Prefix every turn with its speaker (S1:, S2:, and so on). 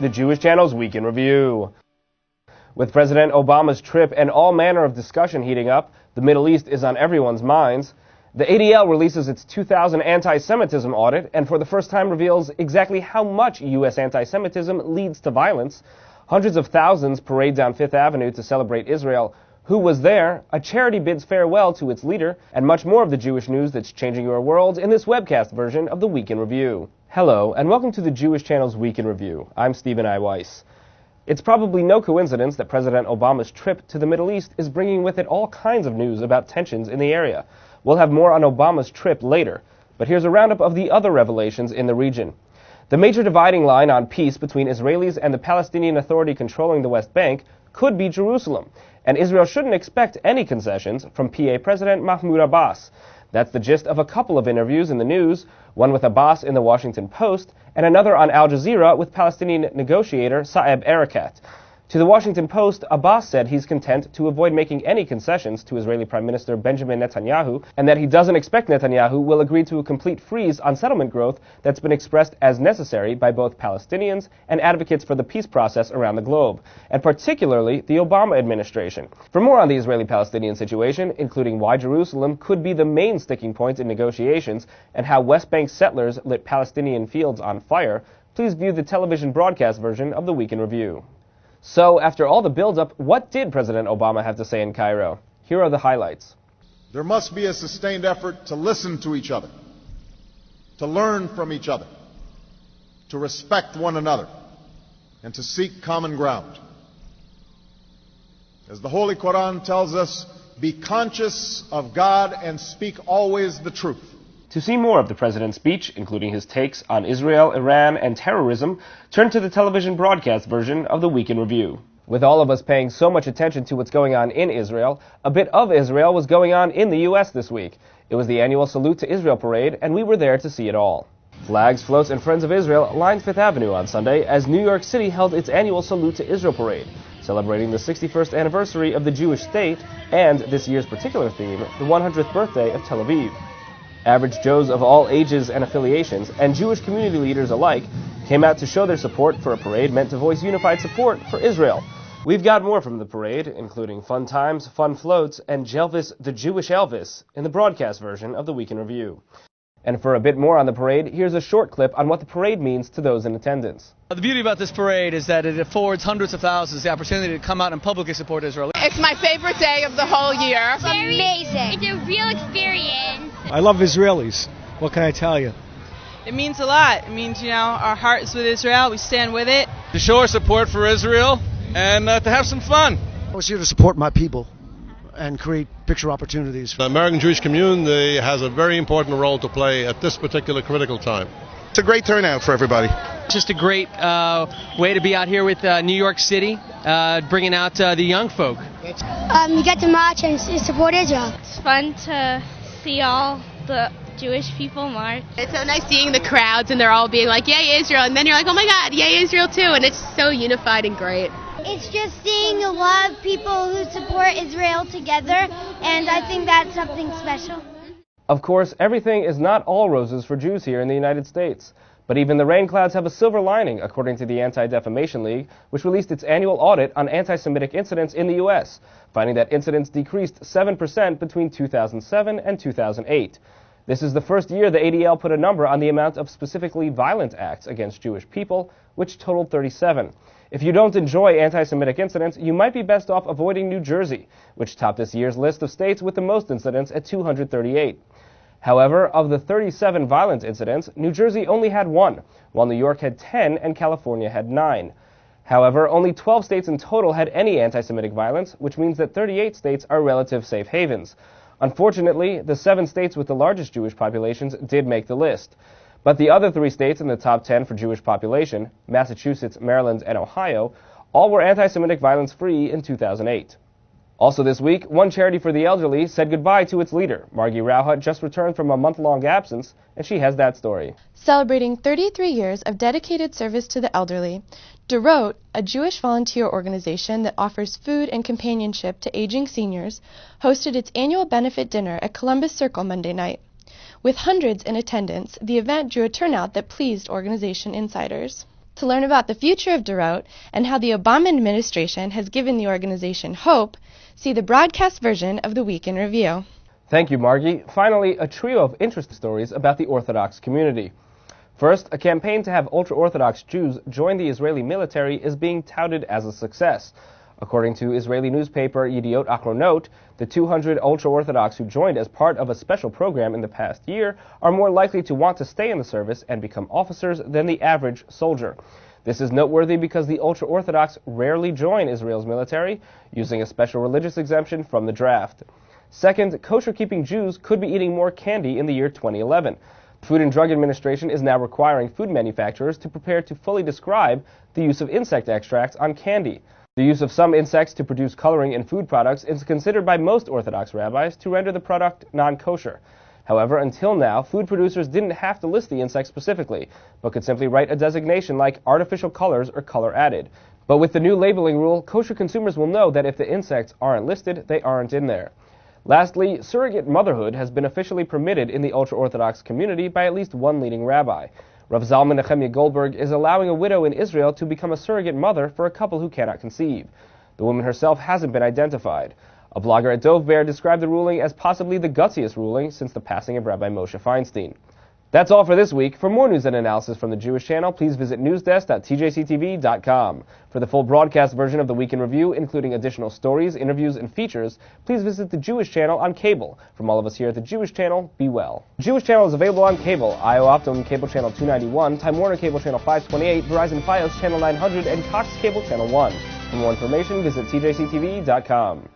S1: the Jewish Channel's Week in Review. With President Obama's trip and all manner of discussion heating up, the Middle East is on everyone's minds. The ADL releases its 2000 anti-Semitism audit and for the first time reveals exactly how much U.S. anti-Semitism leads to violence. Hundreds of thousands parade down Fifth Avenue to celebrate Israel. Who was there? A charity bids farewell to its leader, and much more of the Jewish news that's changing your world in this webcast version of the Week in Review. Hello, and welcome to the Jewish Channel's Week in Review. I'm Stephen I. Weiss. It's probably no coincidence that President Obama's trip to the Middle East is bringing with it all kinds of news about tensions in the area. We'll have more on Obama's trip later, but here's a roundup of the other revelations in the region. The major dividing line on peace between Israelis and the Palestinian Authority controlling the West Bank could be Jerusalem, and Israel shouldn't expect any concessions from PA President Mahmoud Abbas. That's the gist of a couple of interviews in the news, one with Abbas in the Washington Post, and another on Al Jazeera with Palestinian negotiator Saeb Erekat. To the Washington Post, Abbas said he's content to avoid making any concessions to Israeli Prime Minister Benjamin Netanyahu, and that he doesn't expect Netanyahu will agree to a complete freeze on settlement growth that's been expressed as necessary by both Palestinians and advocates for the peace process around the globe, and particularly the Obama administration. For more on the Israeli-Palestinian situation, including why Jerusalem could be the main sticking point in negotiations and how West Bank settlers lit Palestinian fields on fire, please view the television broadcast version of the Week in Review. So, after all the build-up, what did President Obama have to say in Cairo? Here are the highlights.
S2: There must be a sustained effort to listen to each other, to learn from each other, to respect one another, and to seek common ground. As the Holy Quran tells us, be conscious of God and speak always the truth.
S1: To see more of the president's speech, including his takes on Israel, Iran, and terrorism, turn to the television broadcast version of the Week in Review. With all of us paying so much attention to what's going on in Israel, a bit of Israel was going on in the U.S. this week. It was the annual Salute to Israel parade, and we were there to see it all. Flags, floats, and Friends of Israel lined Fifth Avenue on Sunday as New York City held its annual Salute to Israel parade, celebrating the 61st anniversary of the Jewish state and, this year's particular theme, the 100th birthday of Tel Aviv. Average Joes of all ages and affiliations, and Jewish community leaders alike, came out to show their support for a parade meant to voice unified support for Israel. We've got more from the parade, including fun times, fun floats, and Jelvis the Jewish Elvis in the broadcast version of the Week in Review. And for a bit more on the parade, here's a short clip on what the parade means to those in attendance.
S3: The beauty about this parade is that it affords hundreds of thousands the opportunity to come out and publicly support Israel.
S4: It's my favorite day of the whole year.
S5: It's amazing. It's a real experience.
S6: I love Israelis. What can I tell you?
S7: It means a lot. It means, our heart is with Israel. We stand with it.
S8: To show our support for Israel and to have some fun.
S6: I was here to support my people and create picture opportunities.
S8: The American Jewish community has a very important role to play at this particular critical time.
S9: It's a great turnout for everybody.
S10: Just a great way to be out here with New York City, bringing out the young folk.
S5: You get to march and support Israel.
S11: It's fun to see all the Jewish people march.
S4: It's so nice seeing the crowds and they're all being like, yay Israel, and then you're like, oh my god, yay Israel too, and it's so unified and great.
S5: It's just seeing a lot of people who support Israel together, and I think that's something special.
S1: Of course, everything is not all roses for Jews here in the United States. But even the rain clouds have a silver lining, according to the Anti-Defamation League, which released its annual audit on anti-Semitic incidents in the U.S., finding that incidents decreased 7% between 2007 and 2008. This is the first year the ADL put a number on the amount of specifically violent acts against Jewish people, which totaled 37. If you don't enjoy anti-Semitic incidents, you might be best off avoiding New Jersey, which topped this year's list of states with the most incidents at 238. However, of the 37 violent incidents, New Jersey only had 1, while New York had 10 and California had 9. However, only 12 states in total had any anti-Semitic violence, which means that 38 states are relative safe havens. Unfortunately, the 7 states with the largest Jewish populations did make the list. But the other 3 states in the top 10 for Jewish population, Massachusetts, Maryland, and Ohio, all were anti-Semitic violence-free in 2008. Also this week, one charity for the elderly said goodbye to its leader. Margie Rauha just returned from a month-long absence, and she has that story.
S12: Celebrating 33 years of dedicated service to the elderly, Dorot, a Jewish volunteer organization that offers food and companionship to aging seniors, hosted its annual benefit dinner at Columbus Circle Monday night. With hundreds in attendance, the event drew a turnout that pleased organization insiders. To learn about the future of Dorot and how the Obama administration has given the organization hope, see the broadcast version of the Week in Review.
S1: Thank you, Margie. Finally, a trio of interesting stories about the Orthodox community. First, a campaign to have ultra-Orthodox Jews join the Israeli military is being touted as a success. According to Israeli newspaper Yediot Achronot, the 200 ultra-Orthodox who joined as part of a special program in the past year are more likely to want to stay in the service and become officers than the average soldier. This is noteworthy because the ultra-Orthodox rarely join Israel's military, using a special religious exemption from the draft. Second, kosher-keeping Jews could be eating more candy in the year 2011. The Food and Drug Administration is now requiring food manufacturers to prepare to fully describe the use of insect extracts on candy. The use of some insects to produce coloring in food products is considered by most Orthodox rabbis to render the product non-kosher. However, until now, food producers didn't have to list the insect specifically, but could simply write a designation like artificial colors or color added. But with the new labeling rule, kosher consumers will know that if the insects aren't listed, they aren't in there. Lastly, surrogate motherhood has been officially permitted in the ultra-Orthodox community by at least one leading rabbi. Rav Zalman Nehemiah Goldberg is allowing a widow in Israel to become a surrogate mother for a couple who cannot conceive. The woman herself hasn't been identified. A blogger at Dove Bear described the ruling as possibly the gutsiest ruling since the passing of Rabbi Moshe Feinstein. That's all for this week. For more news and analysis from the Jewish Channel, please visit newsdesk.tjctv.com. For the full broadcast version of the Week in Review, including additional stories, interviews, and features, please visit the Jewish Channel on cable. From all of us here at the Jewish Channel, be well. The Jewish Channel is available on cable, IO Optimum Cable Channel 291, Time Warner Cable Channel 528, Verizon Fios Channel 900, and Cox Cable Channel 1. For more information, visit tjctv.com.